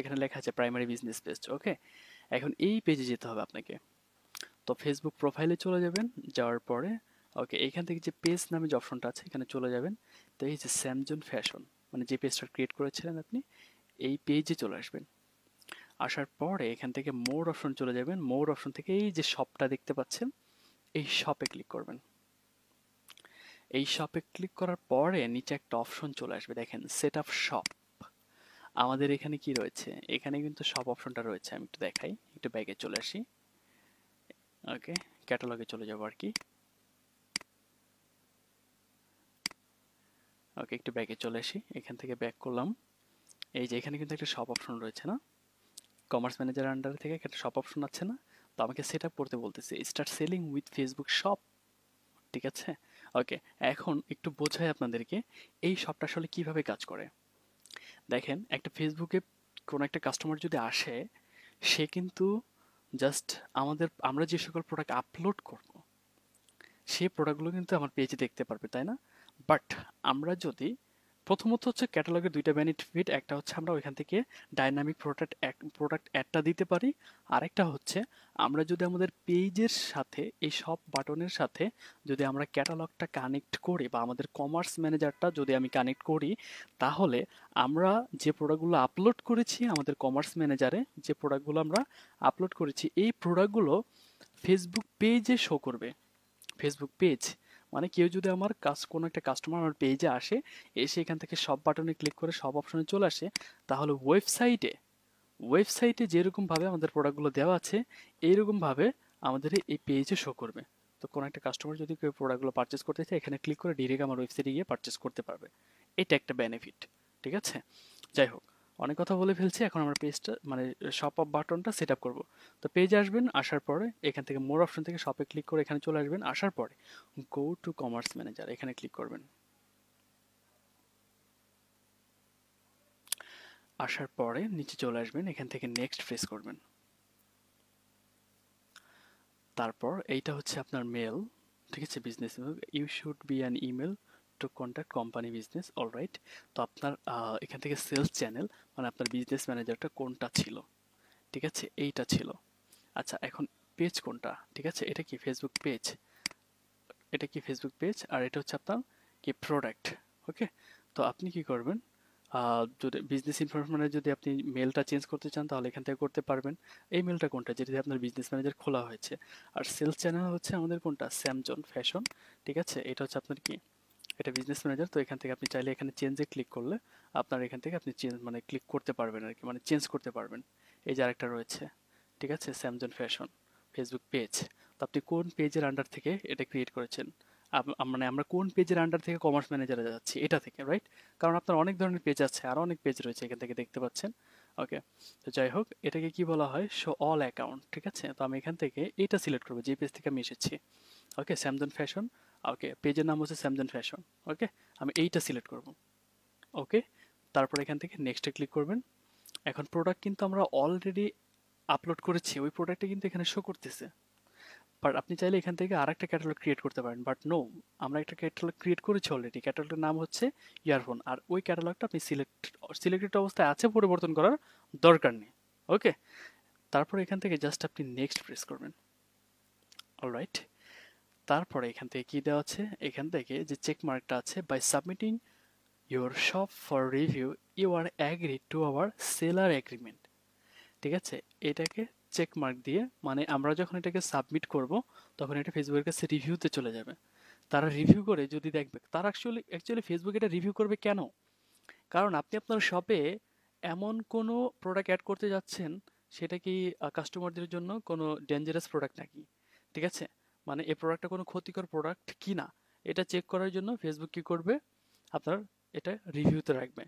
এখানে লেখা আছে প্রাইমারি বিজনেস পেজ। ওকে, এখন এই পেজে যেতে হবে আপনাকে। তো ফেসবুক প্রোফাইলে চলে যাবেন, যাওয়ার পরে ওকে এখান থেকে যে পেজ নামে যে অপশনটা আছে এখানে চলে যাবেন। তো এই যে স্যামজন ফ্যাশন, মানে যে পেজটা ক্রিয়েট করেছিলেন আপনি, এই পেজে চলে আসবেন। আসার পরে এখান থেকে মোর অপশন চলে যাবেন। মোর অপশন থেকে এই যে শপটা দেখতে পাচ্ছেন, এই শপে ক্লিক করবেন। এই শপে ক্লিক করার পরে নিচে একটা অপশন চলে আসবে, দেখেন সেট আপ শপ। আমাদের এখানে কি রয়েছে, এখানে কিন্তু শপ অপশনটা রয়েছে। আমি একটু দেখাই, একটু ব্যাগে চলে আসি। ওকে, ক্যাটালগে চলে যাবো আর কি। ওকে, একটু ব্যাগে চলে আসি, এখান থেকে ব্যাক করলাম। এই যে এখানে কিন্তু একটা শপ অপশন রয়েছে না, কমার্স ম্যানেজার আন্ডার থেকে একটা শপ অপশন আছে না। তো আমাকে সেট আপ করতে বলতেছে start selling with Facebook shop. ঠিক আছে, ওকে। এখন একটু বোঝাই আপনাদেরকে এই শপটা আসলে কিভাবে কাজ করে। দেখেন, একটা ফেসবুকে কোনো একটা কাস্টমার যদি আসে, সে কিন্তু জাস্ট আমরা যে সকল প্রোডাক্ট আপলোড করব সেই প্রোডাক্টগুলো কিন্তু আমার পেজে দেখতে পারবে, তাই না? বাট আমরা যদি প্রথমত হচ্ছে ক্যাটালগের দুইটা বেনিফিট, একটা হচ্ছে আমরা ওইখান থেকে ডাইনামিক প্রোডাক্ট অ্যাডটা দিতে পারি। আরেকটা হচ্ছে আমরা যদি আমাদের পেজের সাথে এই সব বাটনের সাথে যদি আমরা ক্যাটালগটা কানেক্ট করি বা আমাদের কমার্স ম্যানেজারটা যদি আমি কানেক্ট করি, তাহলে আমরা যে প্রোডাক্টগুলো আপলোড করেছি আমাদের কমার্স ম্যানেজারে, যে প্রোডাক্টগুলো আমরা আপলোড করেছি এই প্রোডাক্টগুলো ফেসবুক পেজে শো করবে। ফেসবুক পেজ মানে কেউ যদি আমার কোনো একটা কাস্টমার আমার পেজে আসে, এসে এখান থেকে সব বাটনে ক্লিক করে সব অপশনে চলে আসে, তাহলে ওয়েবসাইটে যেরকমভাবে আমাদের প্রোডাক্টগুলো দেওয়া আছে এইরকমভাবে আমাদের এই পেজে শো করবে। তো কোনো একটা কাস্টমার যদি কেউ প্রোডাক্টগুলো পারচেস করতে চায়, এখানে ক্লিক করে ডিরেক্ট আমার ওয়েবসাইটে গিয়ে পারচেস করতে পারবে। এটা একটা বেনিফিট। ঠিক আছে, যাই হোক, অনেক কথা বলে ফেলছি। এখন আমরা পেজটা মানে শপ আপ বাটনটা সেট আপ করবো। তো পেজে আসবেন, আসার পরে এখান থেকে মোর অপশন থেকে শপে ক্লিক করে এখানে চলে আসবেন। আসার পরে গো টু কমার্স ম্যানেজার এখানে ক্লিক করবেন। আসার পরে নিচে চলে আসবেন, এখান থেকে নেক্সট প্রেস করবেন। তারপর এইটা হচ্ছে আপনার মেল। ঠিক আছে, business you should be an email to contact company business, alright. তো আপনার এখান থেকে সেলস চ্যানেল মানে আপনার বিজনেস ম্যানেজারটা কোনটা ছিল? ঠিক আছে, এইটা ছিল। আচ্ছা, এখন পেজ কোনটা? ঠিক আছে, এটা কি ফেসবুক পেজ? এটা কি ফেসবুক পেজ, আর এটা হচ্ছে আপনার কি প্রোডাক্ট। ওকে, তো আপনি কি করবেন, যদি বিজনেস ইনফরমেশনে যদি আপনি মেলটা চেঞ্জ করতে চান তাহলে এখান থেকে করতে পারবেন। এই মেলটা কোনটা, যেটা দিয়ে আপনার বিজনেস ম্যানেজার খোলা হয়েছে। আর সেলস চ্যানেল হচ্ছে আমাদের কোনটা, স্যামজন ফ্যাশন। ঠিক আছে, এটা হচ্ছে আপনার কি, এটা বিজনেস ম্যানেজার। তো এখান থেকে আপনি চাইলে এখানে চেঞ্জে ক্লিক করলে আপনার এখান থেকে আপনি চেঞ্জ মানে ক্লিক করতে পারবেন আর কি, মানে চেঞ্জ করতে পারবেন। এই যে আরেকটা রয়েছে, ঠিক আছে, স্যামজন ফ্যাশন ফেসবুক পেজ। তো আপনি কোন পেজের আন্ডার থেকে এটা ক্রিয়েট করেছেন, মানে আমরা কোন পেজের আন্ডার থেকে কমার্স ম্যানেজারে যাচ্ছি, এটা থেকে, রাইট? কারণ আপনার অনেক ধরনের পেজ আছে, আরও অনেক পেজ রয়েছে এখান থেকে দেখতে পাচ্ছেন। ওকে, তো যাই হোক, এটাকে কি বলা হয়, শো অল অ্যাকাউন্ট। ঠিক আছে, তো আমি এখান থেকে এইটা সিলেক্ট করবো যে পেজ থেকে আমি এসেছি। ওকে, স্যামজন ফ্যাশন। ওকে, পেজের নাম হচ্ছে স্যামজন ফ্যাশন। ওকে, আমি এইটা সিলেক্ট করব। ওকে, তারপর এখান থেকে নেক্সটে ক্লিক করবেন। এখন প্রোডাক্ট কিন্তু আমরা অলরেডি আপলোড করেছি, ওই প্রোডাক্টটা কিন্তু এখানে শো করতেছে। বাট আপনি চাইলে এখান থেকে আরেকটা ক্যাটালগ ক্রিয়েট করতে পারেন, বাট নো, আমরা একটা ক্যাটালগ ক্রিয়েট করেছি অলরেডি। ক্যাটালগের নাম হচ্ছে ইয়ারফোন, আর ওই ক্যাটালগটা আপনি সিলেক্টেড অবস্থায় আছে, পরিবর্তন করার দরকার নেই। ওকে, তারপর এখান থেকে জাস্ট আপনি নেক্সট প্রেস করবেন। অলরাইট, তারপরে এখান থেকে কি দেওয়া আছে, এখান থেকে যে চেক মার্কটা আছে, by submitting your shop for review you are agree to our seller agreement. ঠিক আছে, এটাকে চেক মার্ক দিয়ে, মানে আমরা যখন এটাকে সাবমিট করব তখন এটা ফেসবুকের কাছে রিভিউতে চলে যাবে। তারা রিভিউ করে যদি দেখবে, তারা অ্যাকচুয়ালি ফেসবুক এটা রিভিউ করবে কেন? কারণ আপনি আপনার শপে এমন কোনো প্রোডাক্ট অ্যাড করতে যাচ্ছেন, সেটা কি কাস্টমারদের জন্য কোনো ডেঞ্জারাস প্রোডাক্ট নাকি? ঠিক আছে, মানে এই প্রোডাক্টটা কোনো ক্ষতিকর প্রোডাক্ট কি না, এটা চেক করার জন্য ফেসবুক কি করবে, আপনার এটা রিভিউতে রাখবে।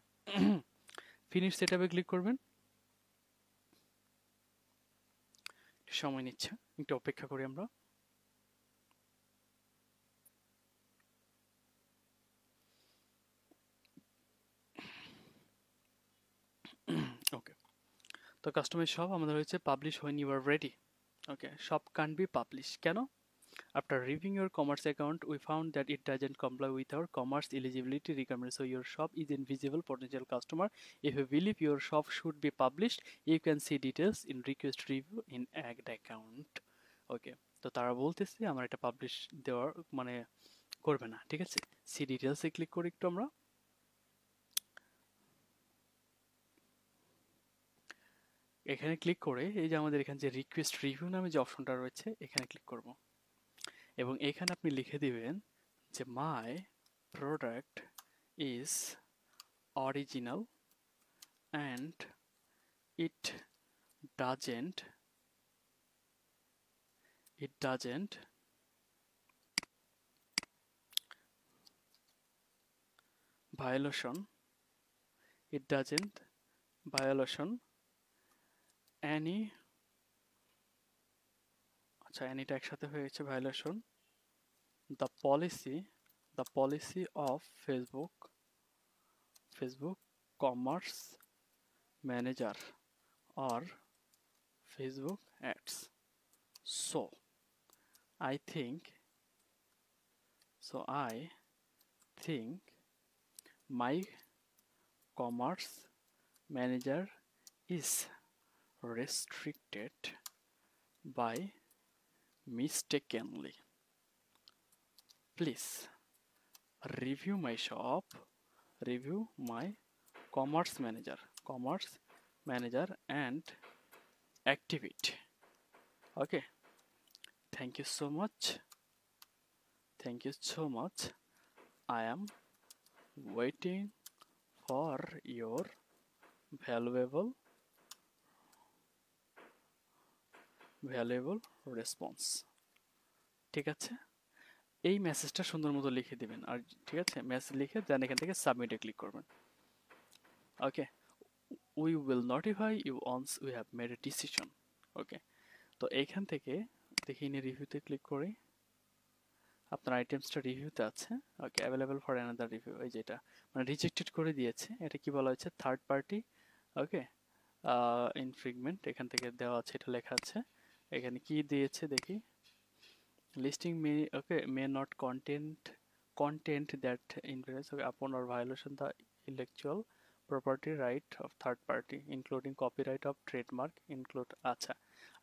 ফিনিশ সেটআপে ক্লিক করবেন। সময় নিচ্ছে, একটু অপেক্ষা করি আমরা। ওকে, তো কাস্টমার শপ আমাদের হচ্ছে publish when you are ready. Okay, shop can be publish কেন? After reviewing your commerce account, we found that it doesn't comply with our commerce eligibility requirements. So your shop is invisible potential customer. If you believe your shop should be published, you can see details in request review in ad account. Okay, তো তারা বলতেছে আমার এটা publish দেওয়ার মানে করবে না, ঠিক আছে। সি ডিটেলসে ক্লিক করি একটু আমরা। এখানে ক্লিক করে এই যে আমাদের এখানে যে রিকোয়েস্ট রিভিউ নামে যে অপশনটা রয়েছে এখানে ক্লিক করব এবং এখানে আপনি লিখে দিবেন যে মাই product is original and it doesn't violation it doesn't violation any আচ্ছা অ্যানিটা একসাথে হয়ে গেছে violation the policy of Facebook commerce manager or Facebook ads. So I think my commerce manager is restricted by mistakenly. Please review my commerce manager and activate. Okay, thank you so much. I am waiting for your valuable response. ঠিক আছে, এই মেসেজটা সুন্দর মতো লিখে দিবেন আর ঠিক আছে, মেসেজ লিখে দেন এখান থেকে সাবমিটে ক্লিক করবেন। ওকে, we will notify you once we have made a decision. ওকে, তো এইখান থেকে দেখি নিয়ে রিভিউতে ক্লিক করি, আপনার আইটেমসটা রিভিউতে আছে। ওকে, অ্যাভেলেবল ফর অ্যানাদার রিভিউ, এই যেটা মানে রিজেক্টেড করে দিয়েছে, এটা কি বলা হয়েছে থার্ড পার্টি। ওকে, ইনফ্রিগমেন্ট এখান থেকে দেওয়া আছে, এটা লেখা আছে এখানে কি দিয়েছে দেখি, listing may not content that infringes upon or violation the intellectual property right of third party including copyright of trademark include। আচ্ছা,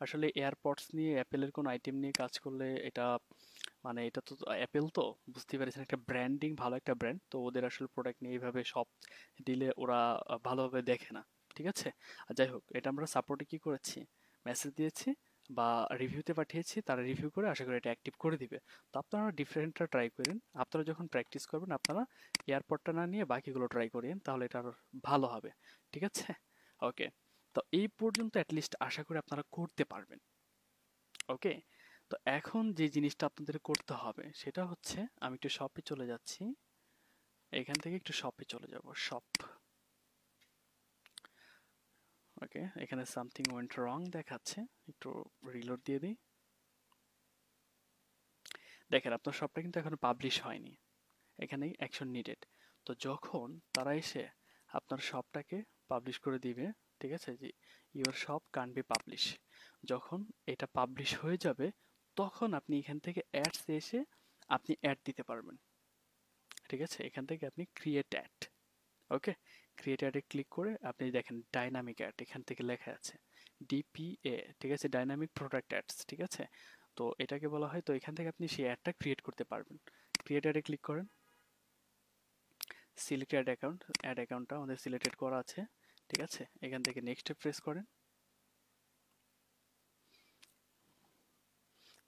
আসলে এয়ারপডস নিয়ে অ্যাপেলের কোন আইটেম নিয়ে কাজ করলে এটা মানে এটা তো অ্যাপেল, তো বুঝতে পারছেন একটা ব্র্যান্ডিং, ভালো একটা ব্র্যান্ড, তো ওদের আসলে প্রোডাক্ট নিয়ে এইভাবে সব দিলে ওরা ভালোভাবে দেখে না, ঠিক আছে। আর যাই হোক, এটা আমরা সাপোর্টে কি করেছি, মেসেজ দিয়েছি বা রিভিউতে পাঠিয়েছি, তারা রিভিউ করে আশা করি এটা অ্যাক্টিভ করে দিবে। তো আপনারা ডিফারেন্টটা ট্রাই করেন, আপনারা যখন প্র্যাকটিস করবেন আপনারা এয়ারপডটা না নিয়ে বাকিগুলো ট্রাই করেন, তাহলে এটা আরো ভালো হবে, ঠিক আছে। ওকে, তো এই পর্যন্ত অ্যাটলিস্ট আশা করি আপনারা করতে পারবেন। ওকে, তো এখন যে জিনিসটা আপনাদের করতে হবে সেটা হচ্ছে, আমি একটু শপে চলে যাচ্ছি, এখান থেকে একটু শপে চলে যাব, শপ। ওকে, এখানে সামথিং ওয়েন্ট রং দেখাচ্ছে, একটু রিলোড দিয়ে দিই। দেখেন আপনার শপটা কিন্তু এখনো পাবলিশ হয়নি, এখানে অ্যাকশন নিডেড। তো যখন তারা এসে আপনার শপটাকে পাবলিশ করে দিবে, ঠিক আছে, যে ইওর শপ কান বি পাবলিশ, যখন এটা পাবলিশ হয়ে যাবে তখন আপনি এখান থেকে অ্যাডস এসে আপনি অ্যাড দিতে পারবেন, ঠিক আছে। এখান থেকে আপনি ক্রিয়েট অ্যাড, ওকে, ক্রিয়েট অ্যাডে ক্লিক করে আপনি দেখেন ডাইনামিক অ্যাড এখান থেকে লেখা আছে ডিপিএ, ঠিক আছে, ডাইনামিক প্রোডাক্ট অ্যাডস, ঠিক আছে। তো এটাকে বলা হয়, তো এখান থেকে আপনি সেই অ্যাডটা ক্রিয়েট করতে পারবেন। ক্রিয়েট অ্যাডে ক্লিক করেন, সিলেক্ট অ্যাড অ্যাকাউন্টটা আমাদের সিলেক্টেড করা আছে, ঠিক আছে। এখান থেকে নেক্সটে প্রেস করেন,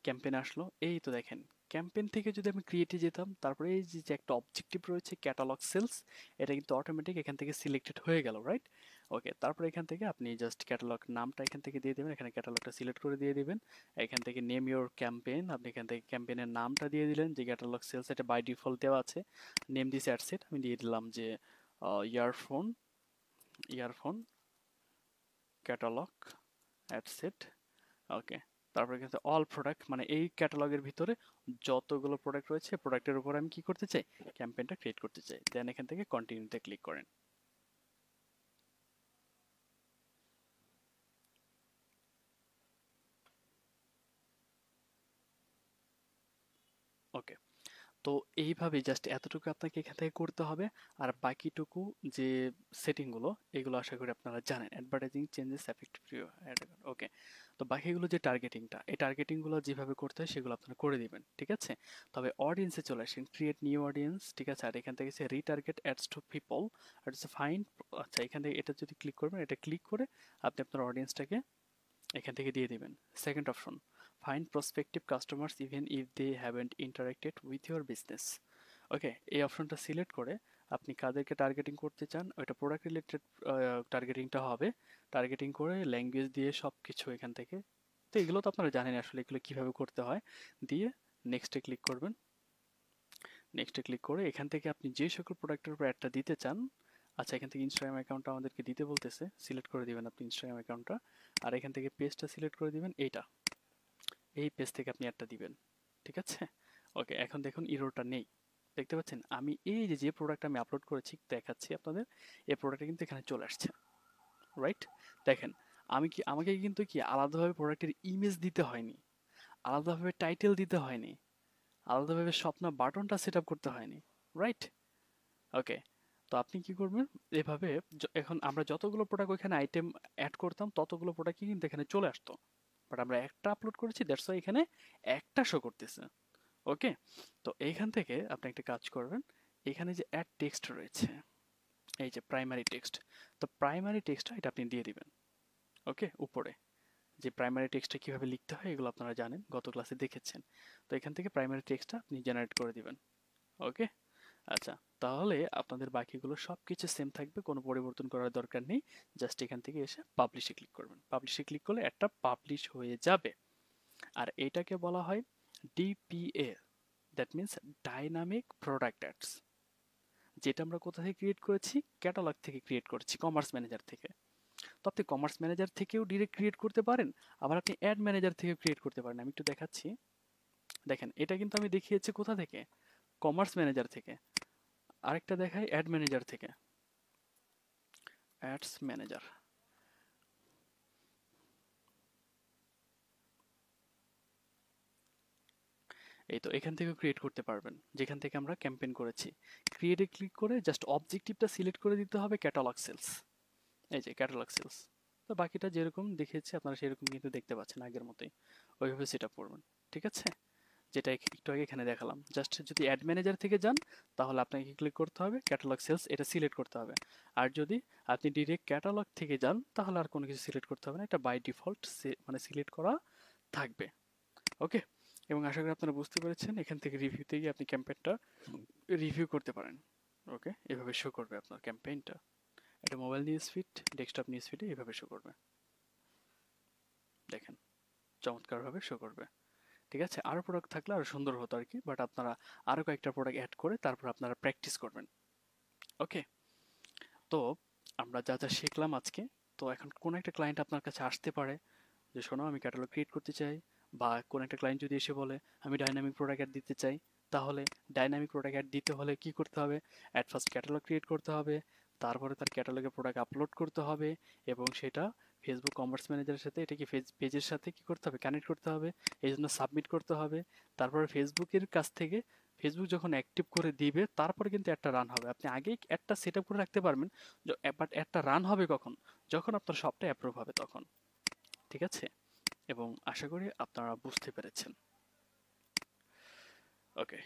ক্যাম্পেইন আসলো, এই তো দেখেন ক্যাম্পেইন থেকে যদি আমি ক্রিয়েটে যেতাম, তারপরে এই যে একটা অবজেক্টিভ রয়েছে ক্যাটালগ সেলস, এটা কিন্তু অটোমেটিক এখান থেকে সিলেক্টেড হয়ে গেল, রাইট। ওকে, তারপরে এখান থেকে আপনি জাস্ট ক্যাটালগ নামটা এখান থেকে দিয়ে দেবেন, এখানে ক্যাটালগটা সিলেক্ট করে দিয়ে দিবেন, এখান থেকে নেম ইওর ক্যাম্পেইন, আপনি এখান থেকে ক্যাম্পেইনের নামটা দিয়ে দিলেন, যে ক্যাটালগ সেলস এটা বাই ডিফল্ট দেওয়া আছে, নেম দিস অ্যাডসেট, আমি দিয়ে দিলাম যে ইয়ারফোন ক্যাটালগ অ্যাডসেট। ওকে, তারপরে কিন্তু অল প্রোডাক্ট, মানে এই ক্যাটালগের ভিতরে যতগুলো প্রোডাক্ট রয়েছে প্রোডাক্টের উপর আমি কি করতে চাই, ক্যাম্পেইনটা ক্রিয়েট করতে চাই। দেন এখান থেকে কন্টিনিউতে ক্লিক করেন। ওকে, তো এইভাবে জাস্ট এতটুকু আপনাকে এখান থেকে করতে হবে। আর বাকিটুকু যে সেটিংগুলো, এগুলো আশা করি আপনারা জানেন। অ্যাডভার্টাইজিং চেঞ্জেস এফেক্টিভ প্রিয় অ্যাড। ওকে, তো বাকিগুলো যে টার্গেটিংটা, এই টার্গেটিংগুলো যেভাবে করতে হয় সেগুলো আপনারা করে দিবেন, ঠিক আছে? তবে অডিয়েন্সে চলে আসেন, ক্রিয়েট নিউ অডিয়েন্স, ঠিক আছে? আর এখান থেকে সে রিটার্গেট অ্যাডস টু পিপল, আর হচ্ছে ফাইন। আচ্ছা, এখান থেকে এটা যদি ক্লিক করবেন, এটা ক্লিক করে আপনি আপনার অডিয়েন্সটাকে এখান থেকে দিয়ে দিবেন। Second option, find prospective customers even if they haven't interacted with your business. Okay, এই অপশনটা সিলেক্ট করে আপনি কাদেরকে টার্গেটিং করতে চান, ওইটা প্রোডাক্ট রিলেটেড টার্গেটিংটা হবে। টার্গেটিং করে ল্যাঙ্গুয়েজ দিয়ে সব কিছু এখান থেকে, তো এগুলো তো আপনারা জানেন আসলে এগুলো কীভাবে করতে হয়। দিয়ে নেক্সটে ক্লিক করবেন। নেক্সটে ক্লিক করে এখান থেকে আপনি যে সকল প্রোডাক্টের উপর অ্যাডটা দিতে চান, আচ্ছা এখান থেকে ইনস্টাগ্রাম অ্যাকাউন্টটা আমাদেরকে দিতে বলতেছে, সিলেক্ট করে দিবেন আপনি ইনস্টাগ্রাম অ্যাকাউন্টটা। আর এখান থেকে পেজটা সিলেক্ট করে দিবেন, এইটা, এই পেজ থেকে আপনি অ্যাডটা দিবেন, ঠিক আছে? ওকে, এখন দেখুন ইরোরটা নেই, দেখতে পাচ্ছেন? আমি এই যে যে প্রোডাক্ট আমি আপলোড করেছি দেখাচ্ছি আপনাদের, এই প্রোডাক্টটা কিন্তু এখানে চলে আসছে, রাইট? দেখেন, আমাকে কিন্তু কি আলাদাভাবে প্রোডাক্টের ইমেজ দিতে হয়নি, আলাদাভাবে টাইটেল দিতে হয়নি, আলাদাভাবে স্বপ্ন বাটনটা সেট আপ করতে হয়নি, রাইট? ওকে, তো আপনি কি করবেন এভাবে, এখন আমরা যতগুলো প্রোডাক্ট ওইখানে আইটেম অ্যাড করতাম ততগুলো প্রোডাক্টই কিন্তু এখানে চলে আসতো, বাট আমরা একটা আপলোড করেছি, দ্যাটস ওয়াই এখানে একটা শো করতেছে। ওকে, তো এইখান থেকে আপনি একটা কাজ করবেন, এখানে যে অ্যাড টেক্সট রয়েছে, এই যে প্রাইমারি টেক্সট, তো প্রাইমারি টেক্সটটা এটা আপনি দিয়ে দিবেন। ওকে, উপরে যে প্রাইমারি টেক্সটটা কীভাবে লিখতে হয় এগুলো আপনারা জানেন, গত ক্লাসে দেখেছেন। তো এখান থেকে প্রাইমারি টেক্সটটা আপনি জেনারেট করে দিবেন। ওকে, আচ্ছা, তাহলে আপনাদের বাকিগুলো সব কিছু সেম থাকবে, কোনো পরিবর্তন করার দরকার নেই। জাস্ট এখান থেকে এসে পাবলিশে ক্লিক করবেন, পাবলিশে ক্লিক করলে একটা পাবলিশ হয়ে যাবে। আর এটাকে বলা হয় DPA, that means dynamic product ads, যেটা আমরা কোথা থেকে ক্রিয়েট করেছি, ক্যাটালগ থেকে ক্রিয়েট করেছি, কমার্স ম্যানেজার থেকে। তো আপনি কমার্স ম্যানেজার থেকেও ডিরেক্ট ক্রিয়েট করতে পারেন, আবার আপনি অ্যাড ম্যানেজার থেকেও ক্রিয়েট করতে পারেন। আমি একটু দেখাচ্ছি, দেখেন এটা কিন্তু আমি দেখিয়েছি কোথা থেকে, কমার্স ম্যানেজার থেকে। আরেকটা দেখাই অ্যাড ম্যানেজার থেকে, অ্যাডস ম্যানেজার। এই তো এখান থেকেও ক্রিয়েট করতে পারবেন, যেখান থেকে আমরা ক্যাম্পেইন করেছি। ক্রিয়েটে ক্লিক করে জাস্ট অবজেক্টিভটা সিলেক্ট করে দিতে হবে ক্যাটালগ সেলস, এই যে ক্যাটালগ সেলস। তো বাকিটা যেরকম দেখিয়েছি আপনারা সেরকম কিন্তু দেখতে পাচ্ছেন আগের মতোই, ওইভাবে সেট আপ করবেন, ঠিক আছে? যেটা একটু আগে এখানে দেখালাম। জাস্ট যদি অ্যাড ম্যানেজার থেকে যান তাহলে আপনাকে ক্লিক করতে হবে ক্যাটালগ সেলস, এটা সিলেক্ট করতে হবে। আর যদি আপনি ডিরেক্ট ক্যাটালগ থেকে যান তাহলে আর কোনো কিছু সিলেক্ট করতে হবে না, এটা বাই ডিফল্ট মানে সিলেক্ট করা থাকবে। ওকে, এবং আশা করি আপনারা বুঝতে পেরেছেন। এখান থেকে রিভিউতে গিয়ে আপনি ক্যাম্পেইনটা রিভিউ করতে পারেন। ওকে, এভাবে শো করবে আপনার ক্যাম্পেইনটা, এটা mobile news feed, desktop news ফিডে এভাবে শো করবে, দেখেন চমৎকারভাবে শো করবে, ঠিক আছে? আরও প্রোডাক্ট থাকলে আরও সুন্দর হতো আর কি, বাট আপনারা আরও কয়েকটা প্রোডাক্ট অ্যাড করে তারপর আপনারা প্র্যাকটিস করবেন। ওকে, তো আমরা যা যা শিখলাম আজকে, তো এখন কোন একটা ক্লায়েন্ট আপনার কাছে আসতে পারে যে শোনো আমি ক্যাটালগ ক্রিয়েট করতে চাই, বা কোন একটা ক্লায়েন্ট যদি এসে বলে আমি ডাইনামিক প্রোডাক্ট অ্যাড দিতে চাই, তাহলে ডাইনামিক প্রোডাক্ট অ্যাড দিতে হলে কি করতে হবে? অ্যাট ফার্স্ট ক্যাটালগ ক্রিয়েট করতে হবে, তারপরে তার ক্যাটালগে প্রোডাক্ট আপলোড করতে হবে, এবং সেটা ফেসবুক কমার্স ম্যানেজারের সাথে, এটা কি পেজের সাথে কি করতে হবে, কানেক্ট করতে হবে, এই জন্য সাবমিট করতে হবে। তারপরে ফেসবুকের কাছ থেকে ফেসবুক যখন অ্যাক্টিভ করে দিবে তারপরে কিন্তু একটা রান হবে। আপনি আগেই একটা সেট আপ করে রাখতে পারবেন, বাট একটা রান হবে কখন? যখন আপনার সবটা অ্যাপ্রুভ হবে তখন, ঠিক আছে? এবং আশা করি আপনারা বুঝতে পেরেছেন। ওকে।